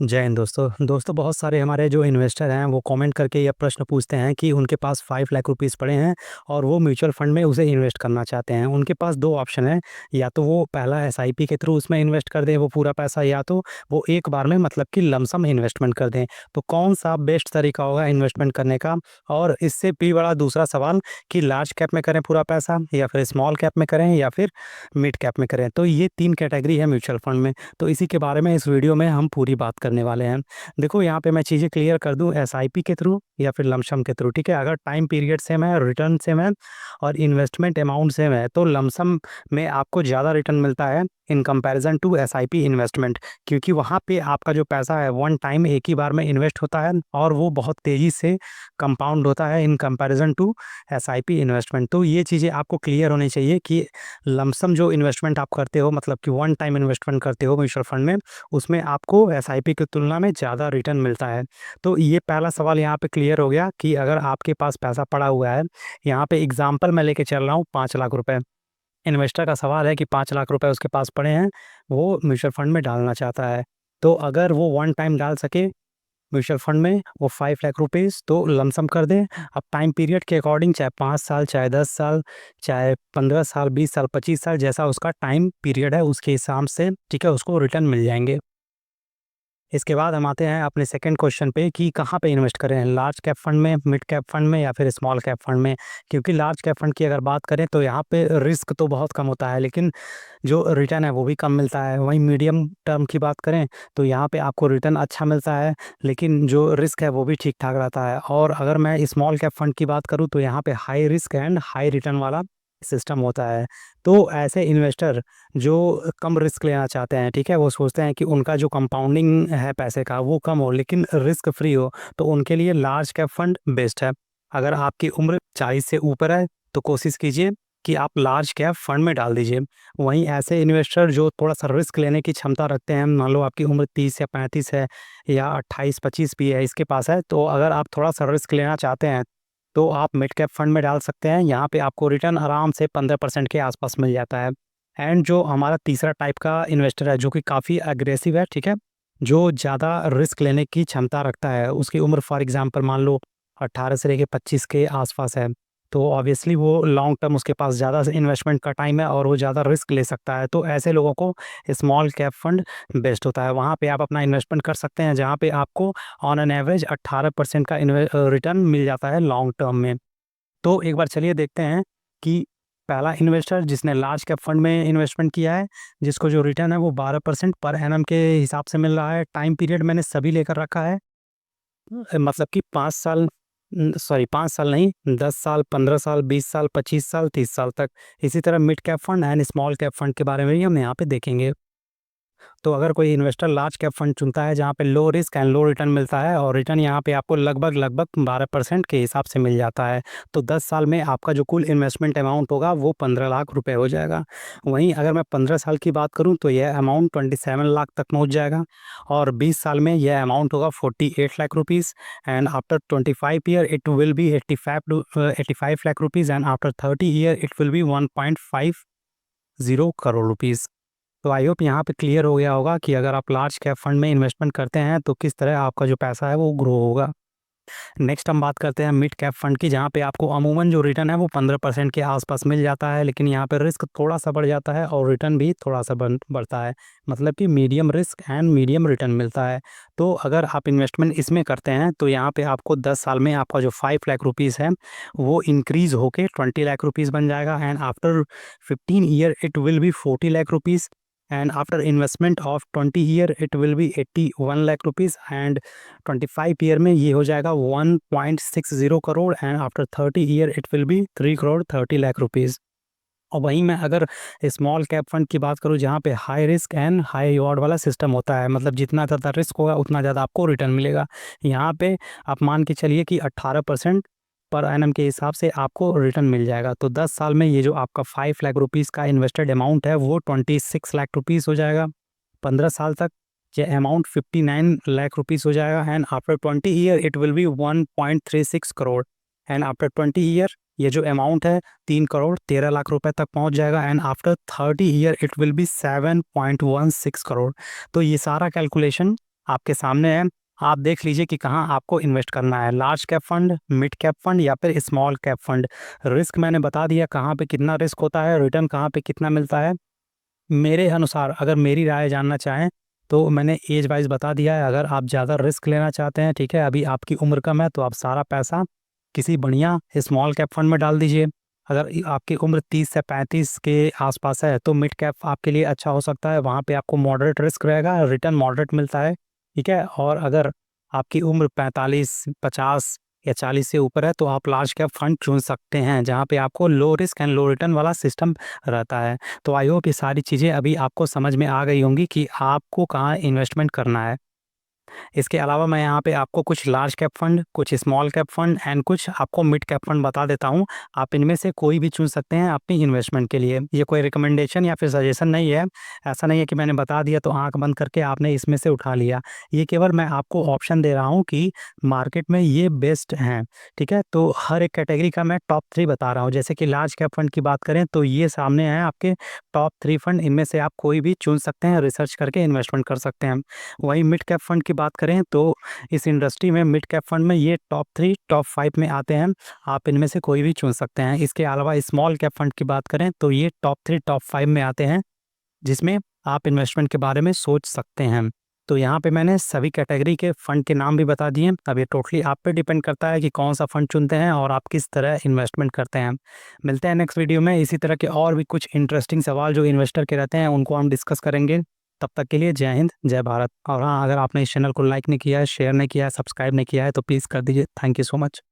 जय हिंद दोस्तों। बहुत सारे हमारे जो इन्वेस्टर हैं वो कमेंट करके ये प्रश्न पूछते हैं कि उनके पास 5 लाख रुपीस पड़े हैं और वो म्यूचुअल फंड में उसे इन्वेस्ट करना चाहते हैं। उनके पास 2 ऑप्शन है, या तो वो पहला एसआईपी के थ्रू उसमें इन्वेस्ट कर दें वो पूरा पैसा, या तो वो एक बार में मतलब कि लमसम इन्वेस्टमेंट कर दें। तो कौन-सा बेस्ट तरीका होगा इन्वेस्टमेंट करने का? और इससे भी बड़ा दूसरा सवाल कि लार्ज कैप में करें पूरा पैसा या फिर स्मॉल कैप में करें या फिर मिड कैप में करें? तो ये 3 कैटेगरी है म्यूचुअल फंड में। तो इसी के बारे में इस वीडियो में हम पूरी बात करने वाले हैं। देखो यहाँ पे मैं चीज़ें क्लियर कर दूँ, एसआईपी के थ्रू या फिर लमसम के थ्रू, ठीक है? अगर टाइम पीरियड सेम है, रिटर्न सेम है और इन्वेस्टमेंट अमाउंट सेम है, तो लमसम में आपको ज़्यादा रिटर्न मिलता है in comparison to SIP investment, क्योंकि वहाँ पे आपका जो पैसा है वन टाइम एक ही बार में इन्वेस्ट होता है और वो बहुत तेज़ी से कंपाउंड होता है in comparison to SIP investment. तो ये चीज़ें आपको क्लियर होनी चाहिए कि लमसम जो इन्वेस्टमेंट आप करते हो, मतलब कि वन टाइम इन्वेस्टमेंट करते हो म्यूचुअल फंड में, उसमें आपको एसआईपी की तुलना में ज़्यादा रिटर्न मिलता है। तो ये पहला सवाल यहाँ पे क्लियर हो गया कि अगर आपके पास पैसा पड़ा हुआ है, यहाँ पे एग्जांपल मैं लेके चल रहा हूँ 5 लाख रुपए। इन्वेस्टर का सवाल है कि 5 लाख रुपए उसके पास पड़े हैं, वो म्यूचुअल फंड में डालना चाहता है। तो अगर वो वन टाइम डाल सके म्यूचुअल फंड में वो 5 लाख रुपीज़ तो लमसम कर दें। अब टाइम पीरियड के अकॉर्डिंग, चाहे 5 साल, चाहे 10 साल, चाहे 15 साल, 20 साल, 25 साल, जैसा उसका टाइम पीरियड है उसके हिसाब से, ठीक है, उसको रिटर्न मिल जाएँगे। इसके बाद हम आते हैं अपने सेकंड क्वेश्चन पे कि कहाँ पे इन्वेस्ट करें, लार्ज कैप फंड में, मिड कैप फंड में या फिर स्मॉल कैप फंड में? क्योंकि लार्ज कैप फंड की अगर बात करें तो यहाँ पे रिस्क तो बहुत कम होता है, लेकिन जो रिटर्न है वो भी कम मिलता है। वहीं मीडियम टर्म की बात करें तो यहाँ पे आपको रिटर्न अच्छा मिलता है, लेकिन जो रिस्क है वो भी ठीक-ठाक रहता है। और अगर मैं स्मॉल कैप फंड की बात करूँ तो यहाँ पे high risk and high return वाला सिस्टम होता है। तो ऐसे इन्वेस्टर जो कम रिस्क लेना चाहते हैं, ठीक है? वो सोचते हैं कि उनका जो कंपाउंडिंग है पैसे का वो कम हो लेकिन रिस्क फ्री हो, तो उनके लिए लार्ज कैप फंड बेस्ट है। अगर आपकी उम्र 40 से ऊपर है तो कोशिश कीजिए कि आप लार्ज कैप फंड में डाल दीजिए। वहीं ऐसे इन्वेस्टर जो थोड़ा-सा रिस्क लेने की क्षमता रखते हैं, मान लो आपकी उम्र 30 या 35 है या 28-25 भी है इसके पास है, तो अगर आप थोड़ा-सा रिस्क लेना चाहते हैं, तो आप मिड कैप फंड में डाल सकते हैं। यहाँ पे आपको रिटर्न आराम से 15% के आसपास मिल जाता है। एंड जो हमारा तीसरा टाइप का इन्वेस्टर है, जो कि काफ़ी एग्रेसिव है, ठीक है? जो ज़्यादा रिस्क लेने की क्षमता रखता है, उसकी उम्र फॉर एग्ज़ाम्पल मान लो 18 से लेके 25 के आसपास है, तो ऑब्वियसली वो लॉन्ग टर्म उसके पास ज़्यादा से इन्वेस्टमेंट का टाइम है और वो ज़्यादा रिस्क ले सकता है। तो ऐसे लोगों को स्मॉल कैप फंड बेस्ट होता है। वहाँ पे आप अपना इन्वेस्टमेंट कर सकते हैं, जहाँ पे आपको ऑन एन एवरेज 18% का रिटर्न मिल जाता है लॉन्ग टर्म में। तो एक बार चलिए देखते हैं कि पहला इन्वेस्टर जिसने लार्ज कैप फंड में इन्वेस्टमेंट किया है, जिसको जो रिटर्न है वो 12% पर एनम के हिसाब से मिल रहा है। टाइम पीरियड मैंने सभी लेकर रखा है, मतलब कि 5 साल, सॉरी 5 साल नहीं, 10 साल, 15 साल, 20 साल, 25 साल, 30 साल तक। इसी तरह mid cap fund and small cap fund के बारे में भी हम यहाँ पे देखेंगे। तो अगर कोई इन्वेस्टर लार्ज कैप फंड चुनता है जहाँ पे low risk and low return मिलता है और रिटर्न यहाँ पे आपको लगभग 12% के हिसाब से मिल जाता है, तो 10 साल में आपका जो कुल इन्वेस्टमेंट अमाउंट होगा वो 15 लाख रुपए हो जाएगा। वहीं अगर मैं 15 साल की बात करूँ तो यह अमाउंट 27 लाख तक पहुँच जाएगा और 20 साल में यह अमाउंट होगा 48 lakh rupees and after 25 year it will be 85 lakh rupees and after 30 year it will be 1.50 crore rupees. तो आई होप यहाँ पे क्लियर हो गया होगा कि अगर आप लार्ज कैप फंड में इन्वेस्टमेंट करते हैं तो किस तरह आपका जो पैसा है वो ग्रो होगा। नेक्स्ट हम बात करते हैं मिड कैप फंड की, जहाँ पे आपको अमूमन जो रिटर्न है वो 15% के आसपास मिल जाता है, लेकिन यहाँ पे रिस्क थोड़ा सा बढ़ जाता है और रिटर्न भी थोड़ा सा बढ़ता है, मतलब कि medium risk and medium return मिलता है। तो अगर आप इन्वेस्टमेंट इसमें करते हैं तो यहाँ पे आपको 10 साल में आपका जो 5 लाख रुपीज़ है वो इंक्रीज़ होके 20 लाख रुपीज़ बन जाएगा and after 15 year it will be 40 lakh rupees and after investment of 20 year it will be 81 lakh rupees and 25 year में ये हो जाएगा 1.60 crore and after 30 year it will be 3 crore 30 lakh rupees. और वहीं मैं अगर स्मॉल कैप फंड की बात करूँ जहाँ पे high risk and high reward वाला सिस्टम होता है, मतलब जितना ज़्यादा रिस्क होगा उतना ज़्यादा आपको रिटर्न मिलेगा। यहाँ पे आप मान के चलिए कि 18% पर एनम के हिसाब से आपको रिटर्न मिल जाएगा। तो 10 साल में ये जो आपका 5 लाख रुपीज़ का इन्वेस्टेड अमाउंट है वो 26 लाख रुपीज़ हो जाएगा। 15 साल तक ये अमाउंट 59 लाख रुपीज़ हो जाएगा and after 20 year it will be 1.36 crore and after 20 year ये जो अमाउंट है 3 करोड़ 13 लाख रुपए तक पहुंच जाएगा and after 30 year it will be 7.16 crore. तो ये सारा कैलकुलेशन आपके सामने है। आप देख लीजिए कि कहाँ आपको इन्वेस्ट करना है, large cap fund, mid cap fund या फिर स्मॉल कैप फंड। रिस्क मैंने बता दिया कहाँ पे कितना रिस्क होता है, रिटर्न कहाँ पे कितना मिलता है। मेरे अनुसार अगर मेरी राय जानना चाहें तो मैंने एज वाइज बता दिया है। अगर आप ज़्यादा रिस्क लेना चाहते हैं, ठीक है, अभी आपकी उम्र कम है, तो आप सारा पैसा किसी बढ़िया स्मॉल कैप फंड में डाल दीजिए। अगर आपकी उम्र 30 से 35 के आसपास है तो मिड कैप आपके लिए अच्छा हो सकता है। वहाँ पे आपको मॉडरेट रिस्क रहेगा, रिटर्न मॉडरेट मिलता है, ठीक है। और अगर आपकी उम्र 45, 50 या 40 से ऊपर है तो आप लार्ज कैप फंड चुन सकते हैं, जहाँ पे आपको low risk and low return वाला सिस्टम रहता है। तो आई होप ये सारी चीज़ें अभी आपको समझ में आ गई होंगी कि आपको कहाँ इन्वेस्टमेंट करना है। इसके अलावा मैं यहाँ पे आपको कुछ लार्ज कैप फंड, कुछ स्मॉल कैप फंड एंड कुछ आपको मिड कैप फंड बता देता हूँ। आप इनमें से कोई भी चुन सकते हैं अपनी इन्वेस्टमेंट के लिए। ये कोई रिकमेंडेशन या फिर सजेशन नहीं है। ऐसा नहीं है कि मैंने बता दिया तो आँख बंद करके आपने इसमें से उठा लिया। ये केवल मैं आपको ऑप्शन दे रहा हूँ कि मार्केट में ये बेस्ट हैं, ठीक है। तो हर एक कैटेगरी का मैं टॉप 3 बता रहा हूँ। जैसे कि लार्ज कैप फंड की बात करें तो ये सामने हैं आपके टॉप 3 फंड, इनमें से आप कोई भी चुन सकते हैं, रिसर्च करके इन्वेस्टमेंट कर सकते हैं। वहीं मिड कैप फंड की बात करें तो इस इंडस्ट्री में मिड कैप फंड में ये टॉप 3, टॉप 5 में आते हैं। आप इनमें से कोई भी चुन सकते हैं। इसके अलावा स्मॉल कैप फंड की बात करें तो ये टॉप 3, टॉप 5 में आते हैं, जिसमें आप इन्वेस्टमेंट के बारे में सोच सकते हैं। तो यहाँ पे मैंने सभी कैटेगरी के फंड के नाम भी बता दिए। अब ये टोटली आप पे डिपेंड करता है कि कौन सा फंड चुनते हैं और आप किस तरह इन्वेस्टमेंट करते हैं। मिलते हैं नेक्स्ट वीडियो में। इसी तरह के और भी कुछ इंटरेस्टिंग सवाल जो इन्वेस्टर के रहते हैं उनको हम डिस्कस करेंगे। तब तक के लिए जय हिंद, जय भारत। और हाँ, अगर आपने इस चैनल को लाइक नहीं किया है, शेयर नहीं किया है, सब्सक्राइब नहीं किया है तो प्लीज़ कर दीजिए। Thank you so much.